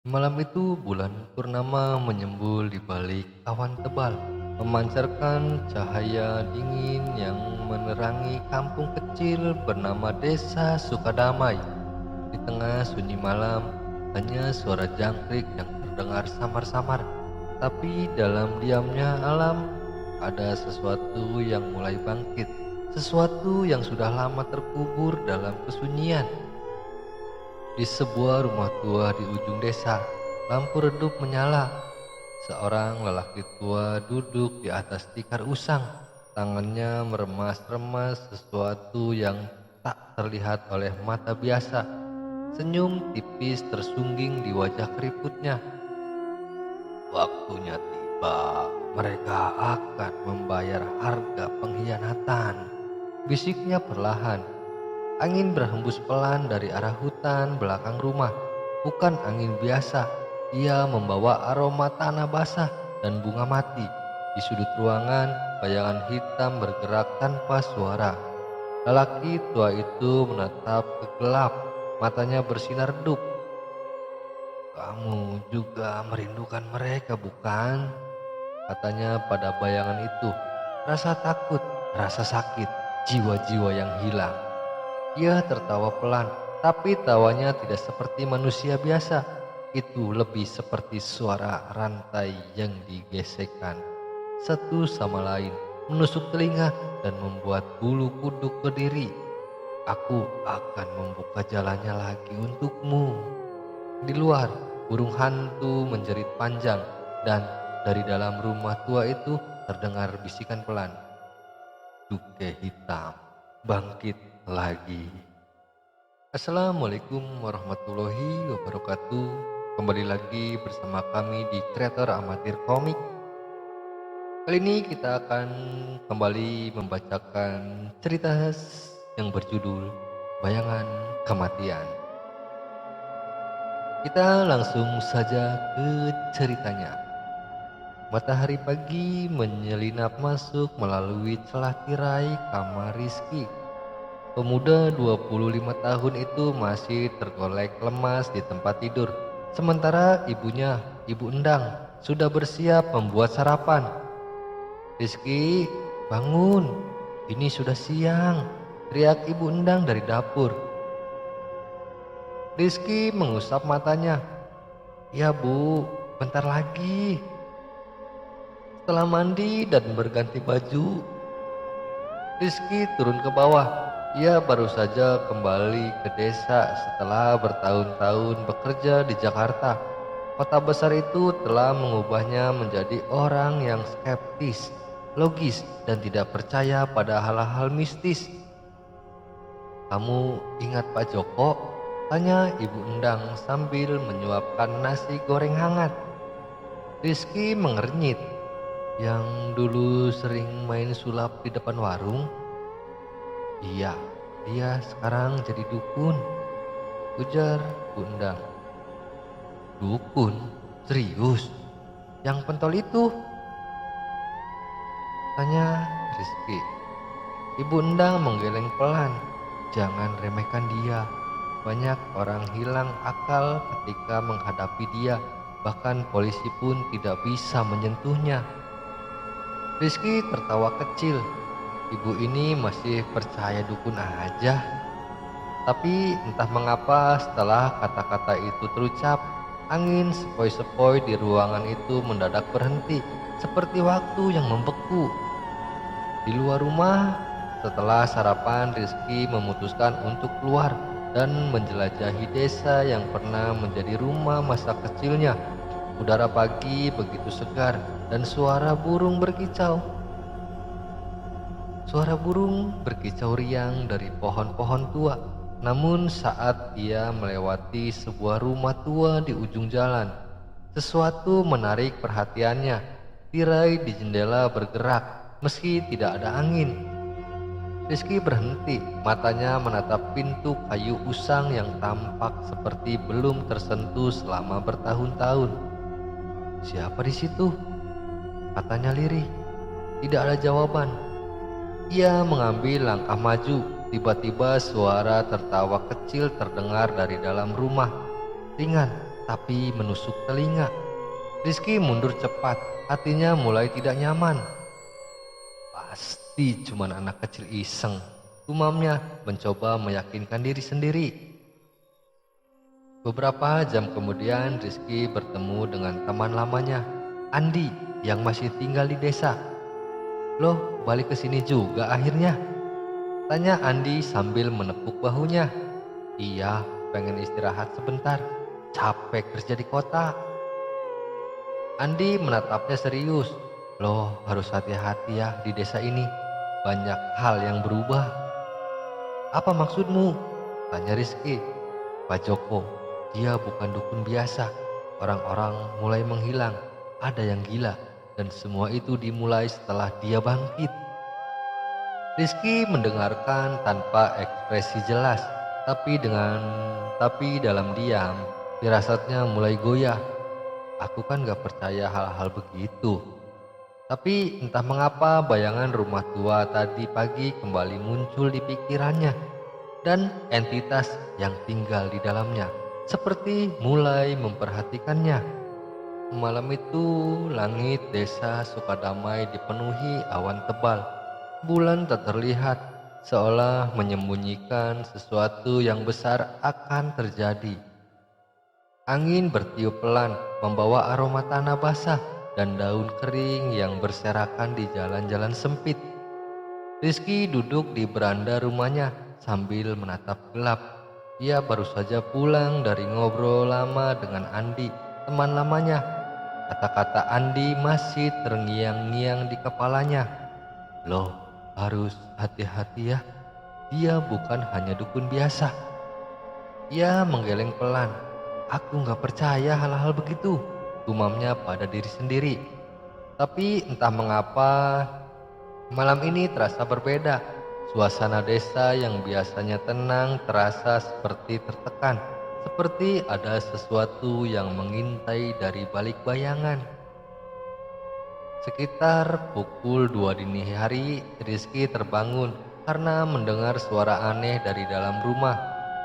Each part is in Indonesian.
Malam itu bulan purnama menyembul di balik awan tebal, memancarkan cahaya dingin yang menerangi kampung kecil bernama Desa Sukadamai. Di tengah sunyi malam, hanya suara jangkrik yang terdengar samar-samar. Tapi dalam diamnya alam, ada sesuatu yang mulai bangkit, sesuatu yang sudah lama terkubur dalam kesunyian. Di sebuah rumah tua di ujung desa, lampu redup menyala. Seorang lelaki tua duduk di atas tikar usang. Tangannya meremas-remas sesuatu yang tak terlihat oleh mata biasa. Senyum tipis tersungging di wajah keriputnya. Waktunya tiba, mereka akan membayar harga pengkhianatan. Bisiknya perlahan. Angin berhembus pelan dari arah hutan belakang rumah. Bukan angin biasa, ia membawa aroma tanah basah dan bunga mati. Di sudut ruangan, bayangan hitam bergerak tanpa suara. Lelaki tua itu menatap ke gelap, matanya bersinar redup. "Kamu juga merindukan mereka, bukan?" katanya pada bayangan itu. Rasa takut, rasa sakit, jiwa-jiwa yang hilang. Ia tertawa pelan, tapi tawanya tidak seperti manusia biasa. Itu lebih seperti suara rantai yang digesekkan satu sama lain, menusuk telinga dan membuat bulu kuduk berdiri. "Aku akan membuka jalannya lagi untukmu." Di luar, burung hantu menjerit panjang, dan dari dalam rumah tua itu terdengar bisikan pelan. "Duke hitam bangkit lagi." Assalamualaikum warahmatullahi wabarakatuh. Kembali lagi bersama kami di Kreator Amatir Komik. Kali ini kita akan kembali membacakan cerita yang berjudul Bayangan Kematian. Kita langsung saja ke ceritanya. Matahari pagi menyelinap masuk melalui celah tirai kamar Rizky. Pemuda 25 tahun itu masih tergolek lemas di tempat tidur. Sementara ibunya, Ibu Endang, sudah bersiap membuat sarapan. "Rizky, bangun, ini sudah siang," teriak Ibu Endang dari dapur. Rizky mengusap matanya. "Ya Bu, bentar lagi." Setelah mandi dan berganti baju, Rizky turun ke bawah. Ia baru saja kembali ke desa setelah bertahun-tahun bekerja di Jakarta. Kota besar itu telah mengubahnya menjadi orang yang skeptis, logis, dan tidak percaya pada hal-hal mistis. "Kamu ingat Pak Joko?" tanya Ibu Endang sambil menyuapkan nasi goreng hangat. Rizky mengernyit. "Yang dulu sering main sulap di depan warung?" "Iya, dia sekarang jadi dukun," ujar Bu Endang. "Dukun? Serius? Yang pentol itu?" tanya Rizky. Ibu Endang menggeleng pelan. "Jangan remehkan dia. Banyak orang hilang akal ketika menghadapi dia. Bahkan polisi pun tidak bisa menyentuhnya." Rizky tertawa kecil. Ibu ini masih percaya dukun aja. Tapi entah mengapa setelah kata-kata itu terucap, angin sepoi-sepoi di ruangan itu mendadak berhenti, seperti waktu yang membeku. Di luar rumah, setelah sarapan, Rizky memutuskan untuk keluar dan menjelajahi desa yang pernah menjadi rumah masa kecilnya. Udara pagi begitu segar dan suara burung berkicau. Suara burung berkicau riang dari pohon-pohon tua. Namun saat ia melewati sebuah rumah tua di ujung jalan, sesuatu menarik perhatiannya. Tirai di jendela bergerak meski tidak ada angin. Rizky berhenti, matanya menatap pintu kayu usang yang tampak seperti belum tersentuh selama bertahun-tahun. "Siapa di situ?" katanya lirih. Tidak ada jawaban. Ia mengambil langkah maju. Tiba-tiba suara tertawa kecil terdengar dari dalam rumah. Ringan, tapi menusuk telinga. Rizky mundur cepat, hatinya mulai tidak nyaman. Pasti cuman anak kecil iseng, gumamnya mencoba meyakinkan diri sendiri. Beberapa jam kemudian Rizky bertemu dengan teman lamanya, Andi, yang masih tinggal di desa. Loh, balik ke sini juga akhirnya? Tanya Andi sambil menepuk bahunya. Iya, pengen istirahat sebentar, capek kerja di kota. Andi menatapnya serius. Loh, harus hati-hati ya di desa ini, banyak hal yang berubah. Apa maksudmu? Tanya Rizky. Pak Joko, dia bukan dukun biasa. Orang-orang mulai menghilang, ada yang gila, dan semua itu dimulai setelah dia bangkit. Rizky mendengarkan tanpa ekspresi jelas, tapi dalam diam, firasatnya mulai goyah. Aku kan gak percaya hal-hal begitu. Tapi entah mengapa bayangan rumah tua tadi pagi kembali muncul di pikirannya, dan entitas yang tinggal di dalamnya seperti mulai memperhatikannya. Malam itu langit desa Sukadamai dipenuhi awan tebal. Bulan tak terlihat, seolah menyembunyikan sesuatu yang besar akan terjadi. Angin bertiup pelan, membawa aroma tanah basah dan daun kering yang berserakan di jalan-jalan sempit. Rizky duduk di beranda rumahnya sambil menatap gelap. Ia baru saja pulang dari ngobrol lama dengan Andi, teman lamanya. Kata-kata Andi masih terngiang-ngiang di kepalanya. Loh, harus hati-hati ya. Dia bukan hanya dukun biasa. Ia menggeleng pelan. Aku gak percaya hal-hal begitu, gumamnya pada diri sendiri. Tapi entah mengapa malam ini terasa berbeda. Suasana desa yang biasanya tenang terasa seperti tertekan, seperti ada sesuatu yang mengintai dari balik bayangan. Sekitar pukul 2 dini hari, Rizky terbangun karena mendengar suara aneh dari dalam rumah.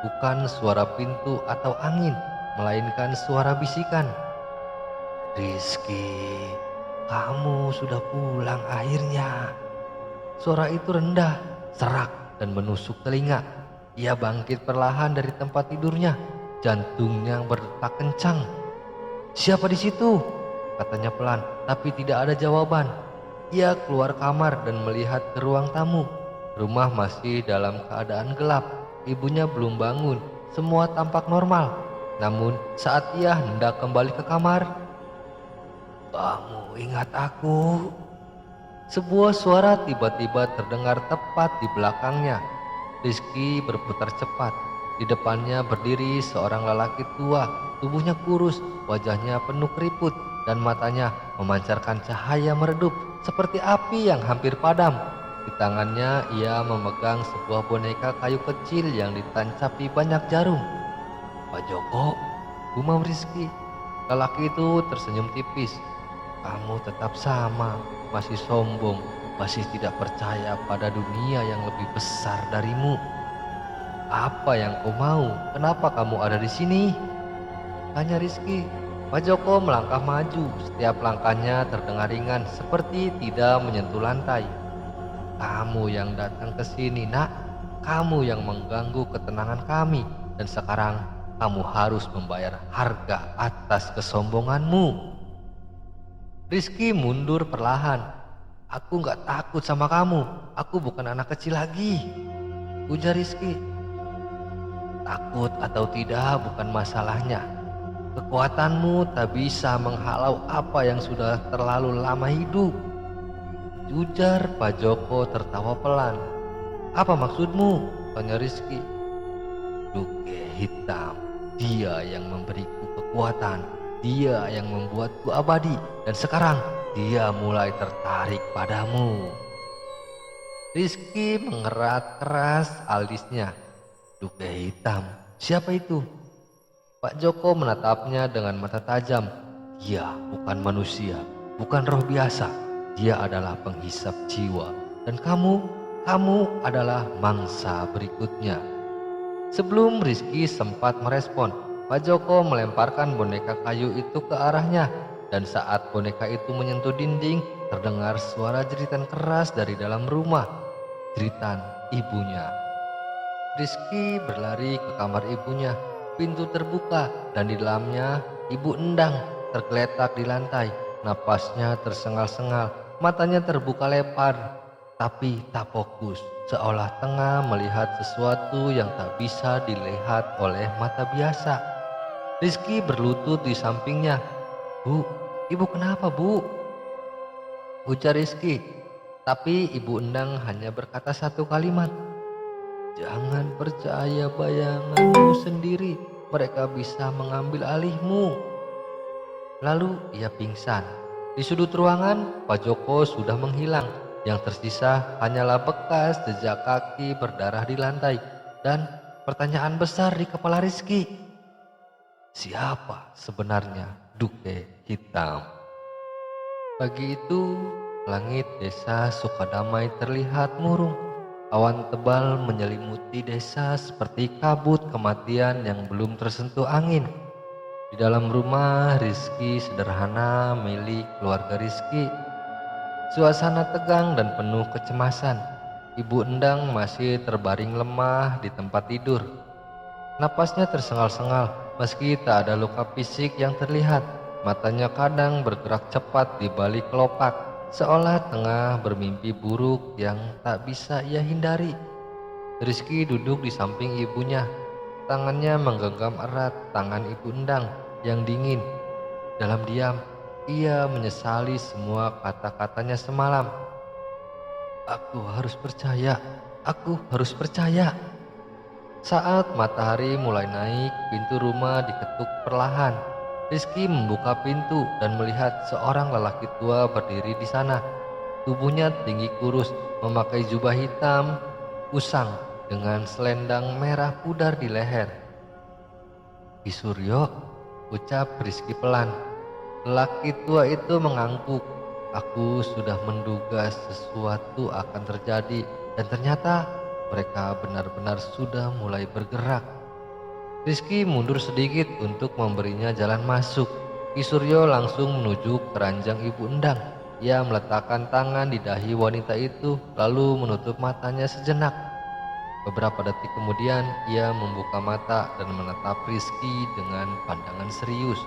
Bukan suara pintu atau angin, melainkan suara bisikan. Rizky, kamu sudah pulang akhirnya. Suara itu rendah, serak, dan menusuk telinga. Ia bangkit perlahan dari tempat tidurnya, jantungnya berdetak kencang. Siapa di situ? Katanya pelan, tapi tidak ada jawaban. Ia keluar kamar dan melihat ke ruang tamu. Rumah masih dalam keadaan gelap. Ibunya belum bangun. Semua tampak normal. Namun saat ia hendak kembali ke kamar, kamu ingat aku? Sebuah suara tiba-tiba terdengar tepat di belakangnya. Rizky berputar cepat. Di depannya berdiri seorang lelaki tua. Tubuhnya kurus, wajahnya penuh keriput, dan matanya memancarkan cahaya meredup seperti api yang hampir padam. Di tangannya ia memegang sebuah boneka kayu kecil yang ditancapi banyak jarum. Pak Joko, gumam Rizky. Lelaki itu tersenyum tipis. Kamu tetap sama, masih sombong, masih tidak percaya pada dunia yang lebih besar darimu. Apa yang kau mau? Kenapa kamu ada di sini? Tanya Rizky. Pak Joko melangkah maju. Setiap langkahnya terdengar ringan, seperti tidak menyentuh lantai. Kamu yang datang ke sini, nak. Kamu yang mengganggu ketenangan kami, dan sekarang kamu harus membayar harga atas kesombonganmu. Rizky mundur perlahan. Aku gak takut sama kamu. Aku bukan anak kecil lagi, ujar Rizky. Takut atau tidak bukan masalahnya. Kekuatanmu tak bisa menghalau apa yang sudah terlalu lama hidup, ujar Pak Joko tertawa pelan. Apa maksudmu? Tanya Rizky. Duke hitam, dia yang memberiku kekuatan, dia yang membuatku abadi, dan sekarang dia mulai tertarik padamu. Rizky mengerat keras alisnya. Duke hitam, siapa itu? Pak Joko menatapnya dengan mata tajam. Dia bukan manusia, bukan roh biasa. Dia adalah penghisap jiwa. Dan kamu adalah mangsa berikutnya. Sebelum Rizky sempat merespon, Pak Joko melemparkan boneka kayu itu ke arahnya, dan saat boneka itu menyentuh dinding, terdengar suara jeritan keras dari dalam rumah. Jeritan ibunya. Rizky berlari ke kamar ibunya. Pintu terbuka dan di dalamnya Ibu Endang tergeletak di lantai. Napasnya tersengal-sengal, matanya terbuka lebar, tapi tak fokus, seolah tengah melihat sesuatu yang tak bisa dilihat oleh mata biasa. Rizky berlutut di sampingnya. "Bu, ibu kenapa, Bu?" ujar Rizky. Tapi Ibu Endang hanya berkata satu kalimat, "Jangan percaya bayanganmu sendiri, mereka bisa mengambil alihmu." Lalu ia pingsan. Di sudut ruangan, Pak Joko sudah menghilang. Yang tersisa hanyalah bekas jejak kaki berdarah di lantai. Dan pertanyaan besar di kepala Rizky, siapa sebenarnya Duke Hitam? Pagi itu, langit desa Sukadamai terlihat murung. Awan tebal menyelimuti desa seperti kabut kematian yang belum tersentuh angin. Di dalam rumah Rizky sederhana milik keluarga Rizky. Suasana tegang dan penuh kecemasan. Ibu Endang masih terbaring lemah di tempat tidur. Napasnya tersengal-sengal meski tak ada luka fisik yang terlihat. Matanya kadang bergerak cepat di balik kelopak, seolah tengah bermimpi buruk yang tak bisa ia hindari. Rizky duduk di samping ibunya. Tangannya menggenggam erat tangan Ibu Endang yang dingin. Dalam diam, ia menyesali semua kata-katanya semalam. "Aku harus percaya, aku harus percaya." Saat matahari mulai naik, pintu rumah diketuk perlahan. Rizky membuka pintu dan melihat seorang lelaki tua berdiri di sana. Tubuhnya tinggi kurus, memakai jubah hitam usang dengan selendang merah pudar di leher. "Ki Suryo," ucap Rizky pelan. Lelaki tua itu mengangguk. "Aku sudah menduga sesuatu akan terjadi dan ternyata mereka benar-benar sudah mulai bergerak." Rizky mundur sedikit untuk memberinya jalan masuk. Ki Suryo langsung menuju keranjang Ibu Endang. Ia meletakkan tangan di dahi wanita itu lalu menutup matanya sejenak. Beberapa detik kemudian ia membuka mata dan menatap Rizky dengan pandangan serius.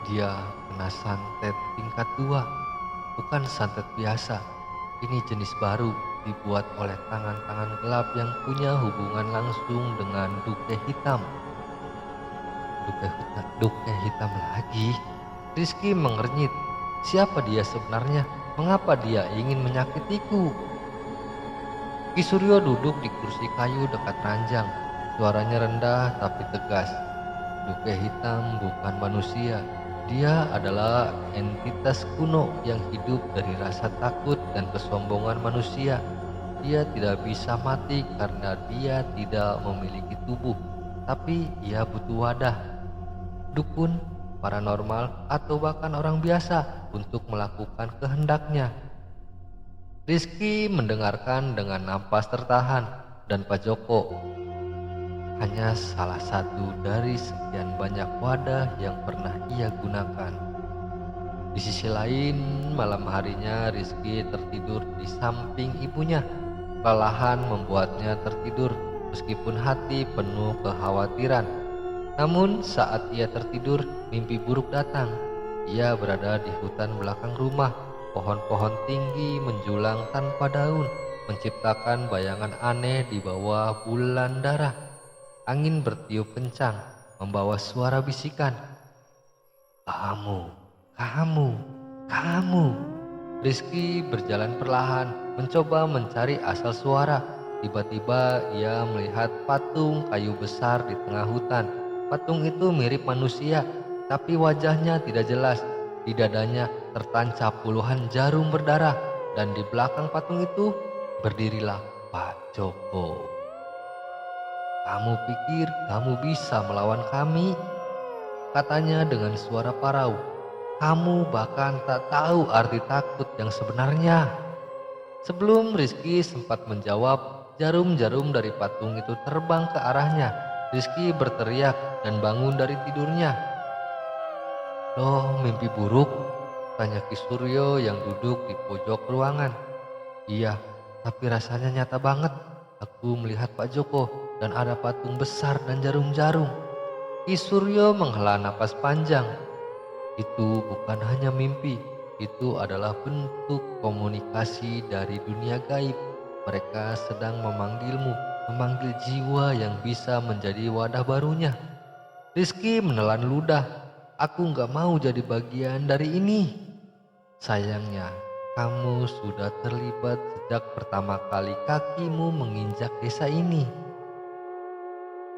"Dia kena santet tingkat 2, bukan santet biasa. Ini jenis baru, dibuat oleh tangan-tangan gelap yang punya hubungan langsung dengan Duke Hitam." Duke Hitam lagi? Rizky mengernyit. Siapa dia sebenarnya? Mengapa dia ingin menyakitiku? Ki Suryo duduk di kursi kayu dekat ranjang. Suaranya rendah tapi tegas. "Duke Hitam bukan manusia. Dia adalah entitas kuno yang hidup dari rasa takut dan kesombongan manusia. Dia tidak bisa mati karena dia tidak memiliki tubuh, tapi ia butuh wadah, dukun, paranormal, atau bahkan orang biasa untuk melakukan kehendaknya." Rizky mendengarkan dengan napas tertahan, dan Pak Joko hanya salah satu dari sekian banyak wadah yang pernah ia gunakan. Di sisi lain, malam harinya Rizky tertidur di samping ibunya. Kelelahan membuatnya tertidur meskipun hati penuh kekhawatiran. Namun saat ia tertidur, mimpi buruk datang. Ia berada di hutan belakang rumah. Pohon-pohon tinggi menjulang tanpa daun, menciptakan bayangan aneh di bawah bulan darah. Angin bertiup kencang, membawa suara bisikan. "Kamu, kamu, kamu." Rizky berjalan perlahan, mencoba mencari asal suara. Tiba-tiba ia melihat patung kayu besar di tengah hutan. Patung itu mirip manusia, tapi wajahnya tidak jelas. Di dadanya tertancap puluhan jarum berdarah, dan di belakang patung itu berdirilah Pak Joko. "Kamu pikir kamu bisa melawan kami?" katanya dengan suara parau. "Kamu bahkan tak tahu arti takut yang sebenarnya." Sebelum Rizky sempat menjawab, jarum-jarum dari patung itu terbang ke arahnya. Rizky berteriak dan bangun dari tidurnya. "Loh, mimpi buruk?" tanya Ki Suryo yang duduk di pojok ruangan. "Iya, tapi rasanya nyata banget. Aku melihat Pak Joko dan ada patung besar dan jarum-jarum." Ki Suryo menghela napas panjang. "Itu bukan hanya mimpi, itu adalah bentuk komunikasi dari dunia gaib. Mereka sedang memanggilmu, memanggil jiwa yang bisa menjadi wadah barunya." Rizky menelan ludah. "Aku nggak mau jadi bagian dari ini." "Sayangnya, kamu sudah terlibat sejak pertama kali kakimu menginjak desa ini."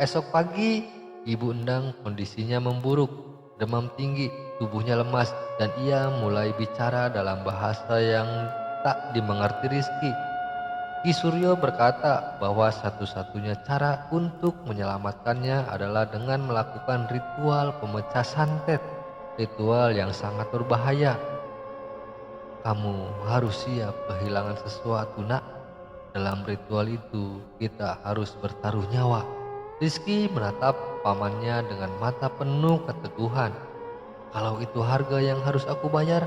Esok pagi, Ibu Endang kondisinya memburuk, demam tinggi, tubuhnya lemas, dan ia mulai bicara dalam bahasa yang tak dimengerti Rizky. Ki Suryo berkata bahwa satu-satunya cara untuk menyelamatkannya adalah dengan melakukan ritual pemecah santet, ritual yang sangat berbahaya. "Kamu harus siap kehilangan sesuatu, nak. Dalam ritual itu kita harus bertaruh nyawa." Rizky menatap pamannya dengan mata penuh keteguhan. "Kalau itu harga yang harus aku bayar,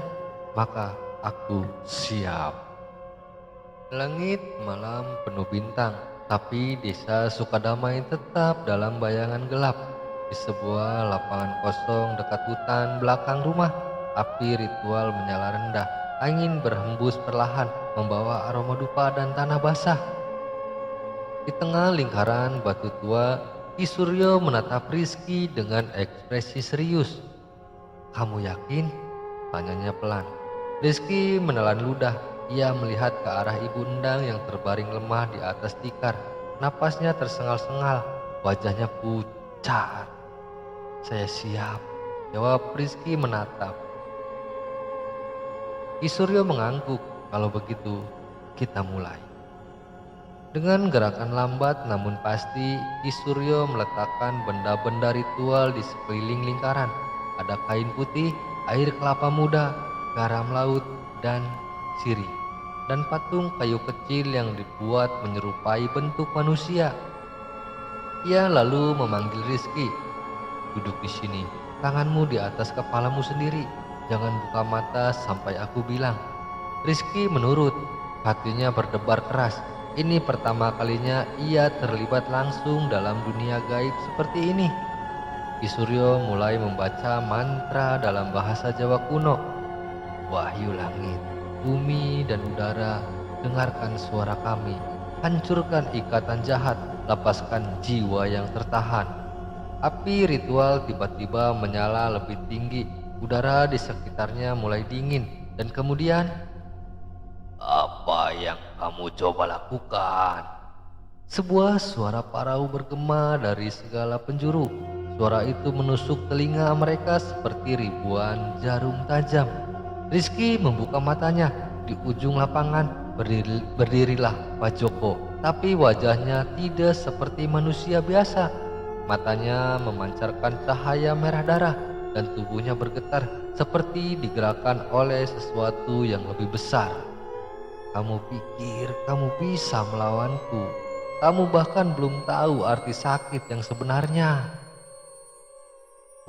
maka aku siap." Langit malam penuh bintang, tapi desa Sukadamai tetap dalam bayangan gelap. Di sebuah lapangan kosong dekat hutan belakang rumah, api ritual menyala rendah. Angin berhembus perlahan, membawa aroma dupa dan tanah basah. Di tengah lingkaran batu tua, Ki Suryo menatap Rizky dengan ekspresi serius. "Kamu yakin?" tanyanya pelan. Rizky menelan ludah. Ia melihat ke arah Ibu Endang yang terbaring lemah di atas tikar. Napasnya tersengal-sengal, wajahnya pucat. "Saya siap," jawab Rizky menatap. Ki Suryo mengangguk. "Kalau begitu, kita mulai." Dengan gerakan lambat namun pasti, Ki Suryo meletakkan benda-benda ritual di sekeliling lingkaran. Ada kain putih, air kelapa muda, garam laut, dan sirih. Dan patung kayu kecil yang dibuat menyerupai bentuk manusia. Ia lalu memanggil Rizky. "Duduk di sini, tanganmu di atas kepalamu sendiri. Jangan buka mata sampai aku bilang." Rizky menurut, hatinya berdebar keras. Ini pertama kalinya ia terlibat langsung dalam dunia gaib seperti ini. Ki Suryo mulai membaca mantra dalam bahasa Jawa kuno. "Wahyu langit, bumi dan udara, dengarkan suara kami. Hancurkan ikatan jahat, lepaskan jiwa yang tertahan." Api ritual tiba-tiba menyala lebih tinggi. Udara di sekitarnya mulai dingin, dan kemudian, "Apa yang kamu coba lakukan?" Sebuah suara parau bergema dari segala penjuru. Suara itu menusuk telinga mereka seperti ribuan jarum tajam. Rizky membuka matanya. Di ujung lapangan berdirilah Pak Joko, tapi wajahnya tidak seperti manusia biasa. Matanya memancarkan cahaya merah darah dan tubuhnya bergetar seperti digerakkan oleh sesuatu yang lebih besar. "Kamu pikir kamu bisa melawanku? Kamu bahkan belum tahu arti sakit yang sebenarnya,"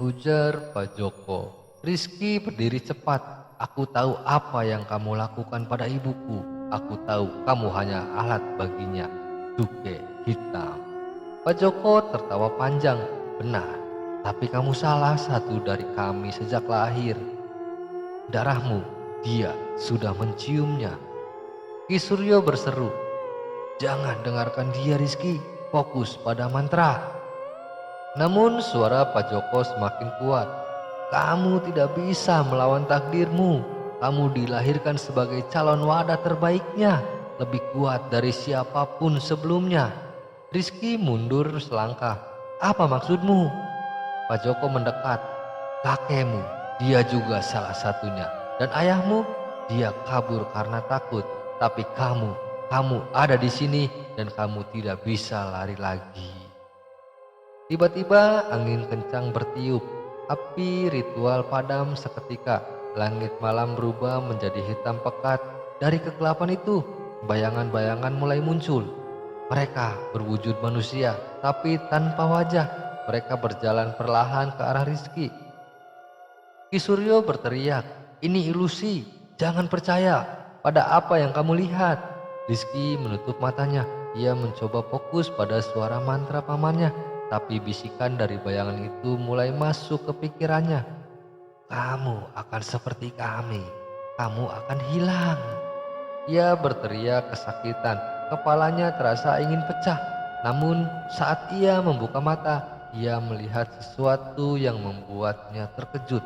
ujar Pak Joko. Rizky berdiri cepat. "Aku tahu apa yang kamu lakukan pada ibuku. Aku tahu kamu hanya alat baginya, tuge hitam." Pak Joko tertawa panjang. "Benar, tapi kamu salah satu dari kami sejak lahir. Darahmu, dia sudah menciumnya." Ki Suryo berseru, "Jangan dengarkan dia, Rizky. Fokus pada mantra." Namun suara Pak Joko semakin kuat. "Kamu tidak bisa melawan takdirmu. Kamu dilahirkan sebagai calon wadah terbaiknya, lebih kuat dari siapapun sebelumnya." Rizky mundur selangkah. "Apa maksudmu?" Pak Joko mendekat. "Kakekmu, dia juga salah satunya. Dan ayahmu, dia kabur karena takut. Tapi kamu ada di sini dan kamu tidak bisa lari lagi." Tiba-tiba angin kencang bertiup. Api ritual padam seketika. Langit malam berubah menjadi hitam pekat. Dari kegelapan itu, bayangan-bayangan mulai muncul. Mereka berwujud manusia, tapi tanpa wajah. Mereka berjalan perlahan ke arah Rizky. Ki Suryo berteriak, "Ini ilusi, jangan percaya pada apa yang kamu lihat." Rizky menutup matanya. Ia mencoba fokus pada suara mantra pamannya, tapi bisikan dari bayangan itu mulai masuk ke pikirannya. "Kamu akan seperti kami, kamu akan hilang." Ia berteriak kesakitan, kepalanya terasa ingin pecah. Namun saat ia membuka mata, ia melihat sesuatu yang membuatnya terkejut.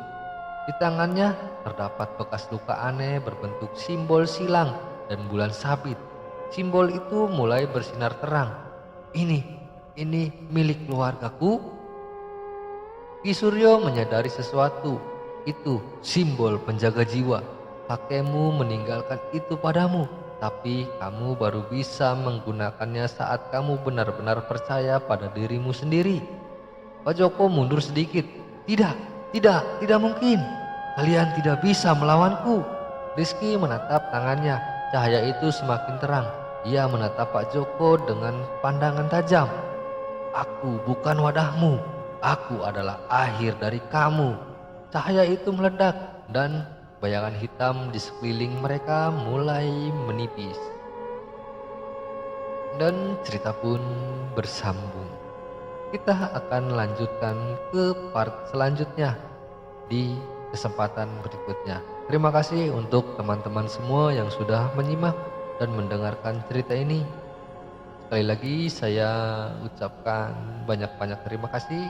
Di tangannya terdapat bekas luka aneh berbentuk simbol silang dan bulan sabit. Simbol itu mulai bersinar terang. Ini milik keluargaku." Ki Suryo menyadari sesuatu. Itu simbol penjaga jiwa. Kakekmu meninggalkan itu padamu, tapi kamu baru bisa menggunakannya saat kamu benar-benar percaya pada dirimu sendiri. Pak Joko mundur sedikit. Tidak mungkin. Kalian tidak bisa melawanku." Rizky menatap tangannya. Cahaya itu semakin terang. Ia menatap Pak Joko dengan pandangan tajam. "Aku bukan wadahmu. Aku adalah akhir dari kamu." Cahaya itu meledak dan bayangan hitam di sekeliling mereka mulai menipis. Dan cerita pun bersambung. Kita akan lanjutkan ke part selanjutnya di kesempatan berikutnya. Terima kasih untuk teman-teman semua yang sudah menyimak dan mendengarkan cerita ini. Sekali lagi saya ucapkan banyak-banyak terima kasih.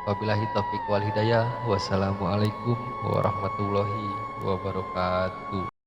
Wabillahi taufiq wal hidayah. Wassalamualaikum warahmatullahi wabarakatuh.